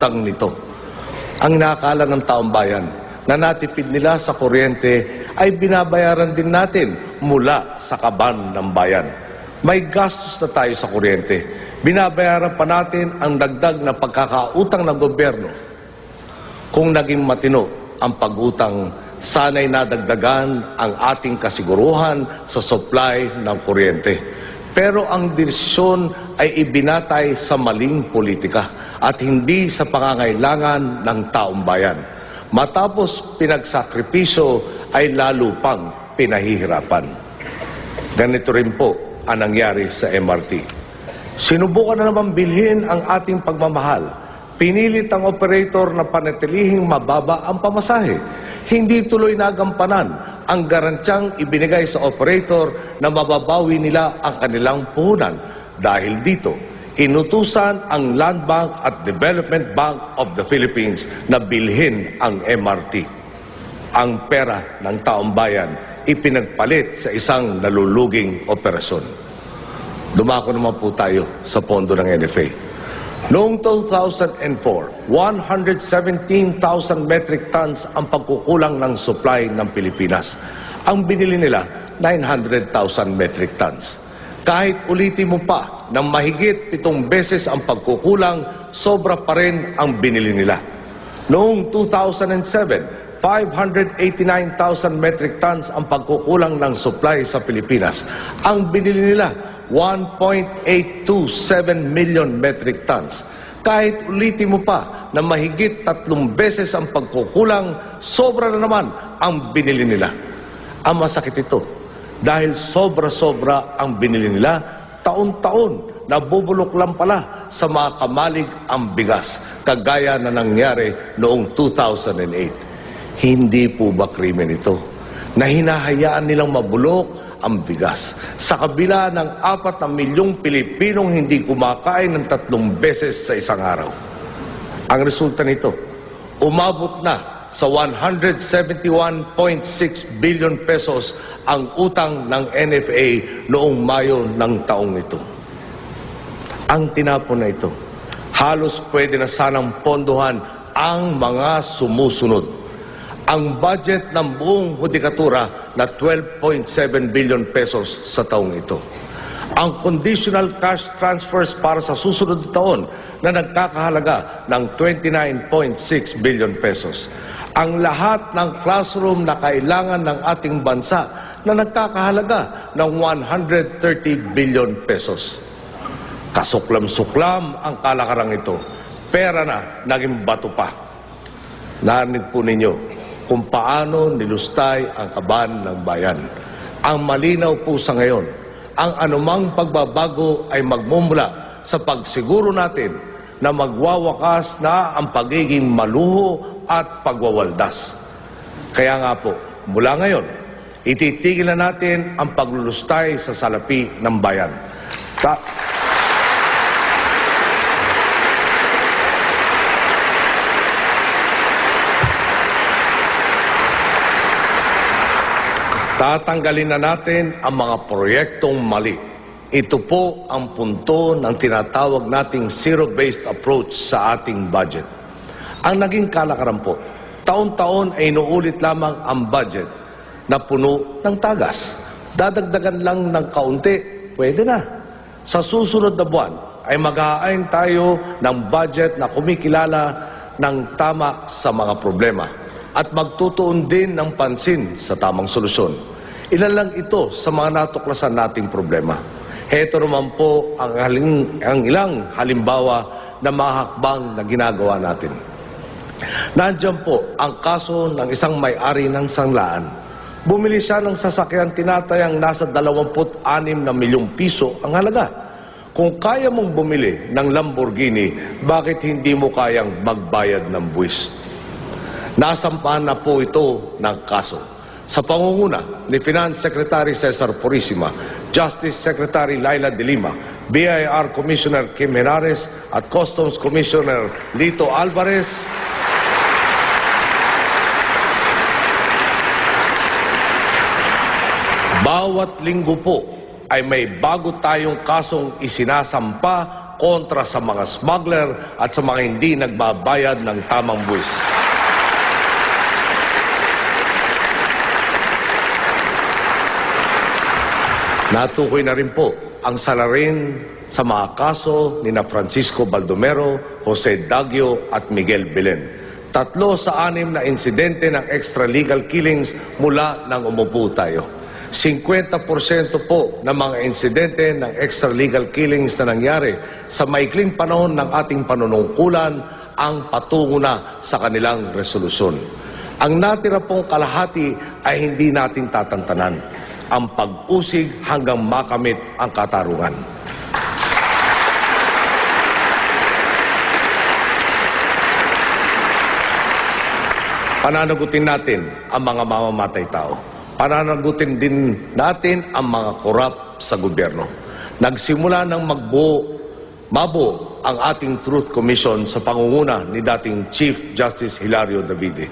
utang nito. Ang nakakala ng taong bayan na natipid nila sa kuryente ay binabayaran din natin mula sa kaban ng bayan. May gastos na tayo sa kuryente. Binabayaran pa natin ang dagdag na pagkakautang ng gobyerno. Kung naging matino ang pag-utang, sana'y nadagdagan ang ating kasiguruhan sa supply ng kuryente. Pero ang desisyon ay ibinatay sa maling politika at hindi sa pangangailangan ng taong bayan. Matapos pinagsakripisyo ay lalo pang pinahihirapan. Ganito rin po ang nangyari sa MRT. Sinubukan na naman bilhin ang ating pagmamahal. Pinilit ang operator na panatilihing mababa ang pamasahe. Hindi tuloy nagampanan ang garantyang ibinigay sa operator na mababawi nila ang kanilang puhunan. Dahil dito, inutusan ang Land Bank at Development Bank of the Philippines na bilhin ang MRT. Ang pera ng taong bayan ipinagpalit sa isang naluluging operasyon. Dumako naman po tayo sa pondo ng NFA. Noong 2004, 117,000 metric tons ang pagkukulang ng supply ng Pilipinas. Ang binili nila, 900,000 metric tons. Kahit ulitin mo pa ng mahigit 7 beses ang pagkukulang, sobra pa rin ang binili nila. Noong 2007, 589,000 metric tons ang pagkukulang ng supply sa Pilipinas. Ang binili nila, 1.827 million metric tons. Kahit ulitin mo pa na mahigit 3 beses ang pagkukulang, sobra na naman ang binili nila. Ang masakit ito, dahil sobra-sobra ang binili nila, taon-taon nabubulok lang pala sa mga kamalig ang bigas, kagaya na nangyari noong 2008. Hindi po ba krimen ito na hinahayaan nilang mabulok ang bigas sa kabila ng 4 milyong Pilipinong hindi kumakain ng 3 beses sa isang araw? Ang resulta nito, umabot na sa 171.6 billion pesos ang utang ng NFA noong Mayo ng taong ito. Ang tinapon na ito, halos pwede na sanang pondohan ang mga sumusunod. Ang budget ng buong hudikatura na 12.7 billion pesos sa taong ito. Ang conditional cash transfers para sa susunod na taon na nagkakahalaga ng 29.6 billion pesos. Ang lahat ng classroom na kailangan ng ating bansa na nagkakahalaga ng 130 billion pesos. Kasuklam-suklam ang kalakarang ito. Pera na naging bato pa. Narinig po ninyo kung paano nilustay ang kaban ng bayan. Ang malinaw po sa ngayon, ang anumang pagbabago ay magmumula sa pagsiguro natin na magwawakas na ang pagiging maluho at pagwawaldas. Kaya nga po, mula ngayon, ititigil na natin ang paglulustay sa salapi ng bayan. Tatanggalin na natin ang mga proyektong mali. Ito po ang punto ng tinatawag nating zero-based approach sa ating budget. Ang naging kalakaran po, taon-taon ay inuulit lamang ang budget na puno ng tagas. Dadagdagan lang ng kaunti, pwede na. Sa susunod na buwan ay mag-aayon tayo ng budget na kumikilala ng tama sa mga problema at magtutuon din ng pansin sa tamang solusyon. Ilan lang ito sa mga natuklasan nating problema. Heto naman po ang ilang halimbawa na mga hakbang na ginagawa natin. Nandiyan po ang kaso ng isang may-ari ng sanglaan. Bumili siya ng sasakyan tinatayang nasa 26 na milyong piso ang halaga. Kung kaya mong bumili ng Lamborghini, bakit hindi mo kayang magbayad ng buwis? Nasampahan na po ito ng kaso sa pangunguna ni Finance Secretary Cesar Purisima, Justice Secretary Laila De Lima, BIR Commissioner Kim Henares at Customs Commissioner Lito Alvarez. Bawat linggo po ay may bago tayong kasong isinasampa kontra sa mga smuggler at sa mga hindi nagbabayad ng tamang buwis. Natukoy na rin po ang salarin sa mga kaso ni na Francisco Baldomero, Jose Daguio at Miguel Belen. 3 sa 6 na insidente ng extralegal killings mula nang umupo tayo. 50% po ng mga insidente ng extralegal killings na nangyari sa maikling panahon ng ating panunungkulan ang patungo na sa kanilang resolusyon. Ang natira pong kalahati ay hindi natin tatantanan. Ang pag-usig hanggang makamit ang katarungan. Pananagutin natin ang mga mamamatay tao. Pananagutin din natin ang mga korap sa gobyerno. Nagsimula ng mabuo ang ating Truth Commission sa pangunguna ni dating Chief Justice Hilario Davide.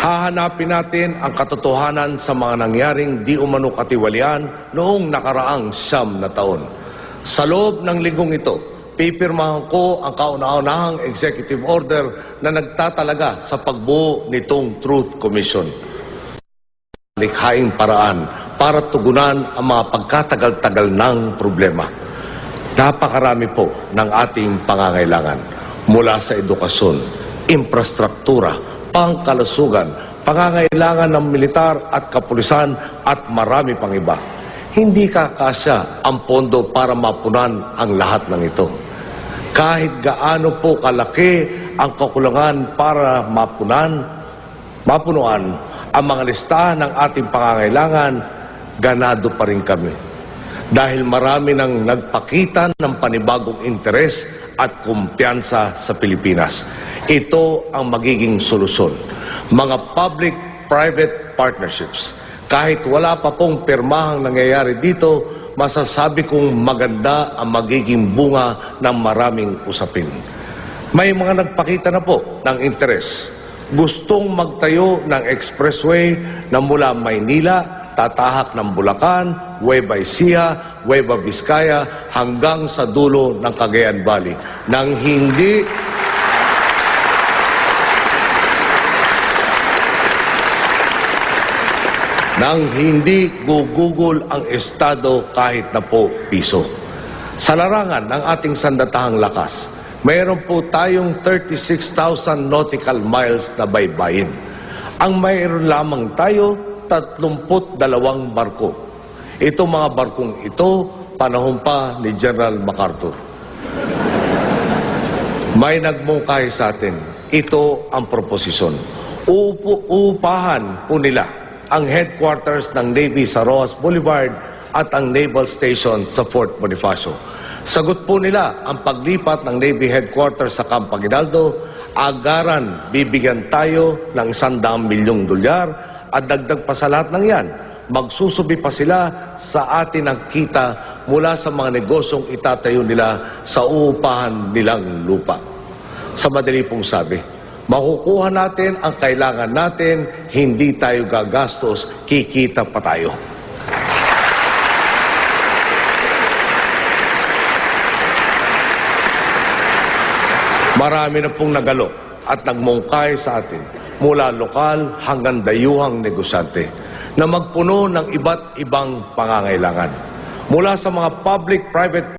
Hahanapin natin ang katotohanan sa mga nangyaring di umano katiwalian noong nakaraang 9 na taon. Sa loob ng linggong ito, pipirmahan ko ang kauna-unahang executive order na nagtatalaga sa pagbuo nitong Truth Commission. Likhaing paraan para tugunan ang mga pagkatagal-tagal ng problema. Napakarami po ng ating pangangailangan mula sa edukasyon, infrastruktura, pangkalusugan, pangangailangan ng militar at kapulisan at marami pang iba. Hindi kakasya ang pondo para mapunan ang lahat ng ito. Kahit gaano po kalaki ang kakulangan para mapunuan ang mga listahan ng ating pangangailangan, ganado pa rin kami. Dahil marami nang nagpakita ng panibagong interes at kumpiyansa sa Pilipinas. Ito ang magiging solusyon. Mga public-private partnerships. Kahit wala pa pong pirmahang nangyayari dito, masasabi kong maganda ang magiging bunga ng maraming usapin. May mga nagpakita na po ng interes. Gustong magtayo ng expressway na mula Maynila, tatahak ng Bulacan, Nueva Ecija, Nueva Vizcaya, hanggang sa dulo ng Cagayan Valley. Nang hindi gugugol ang Estado kahit na po piso. Sa larangan ng ating sandatahang lakas, mayroon po tayong 36,000 nautical miles na baybayin. Ang mayroon lamang tayo, 32 barko. Itong mga barkong ito, panahon pa ni General MacArthur. May nagmungkahi sa atin. Ito ang proposisyon. Uupahan po nila ang headquarters ng Navy sa Rojas Boulevard at ang Naval Station sa Fort Bonifacio. Sagot po nila ang paglipat ng Navy headquarters sa Camp Aguinaldo. Agaran, bibigyan tayo ng $100 milyong at dagdag pa sa lahat ng yan, magsusubi pa sila sa atin ang kita mula sa mga negosyong itatayo nila sa uupahan nilang lupa. Sa madali pong sabi, makukuha natin ang kailangan natin, hindi tayo gagastos, kikita pa tayo. Marami na pong nagalo at nagmungkay sa atin mula lokal hanggang dayuhang negosyante na magpuno ng iba't ibang pangangailangan. Mula sa mga public-private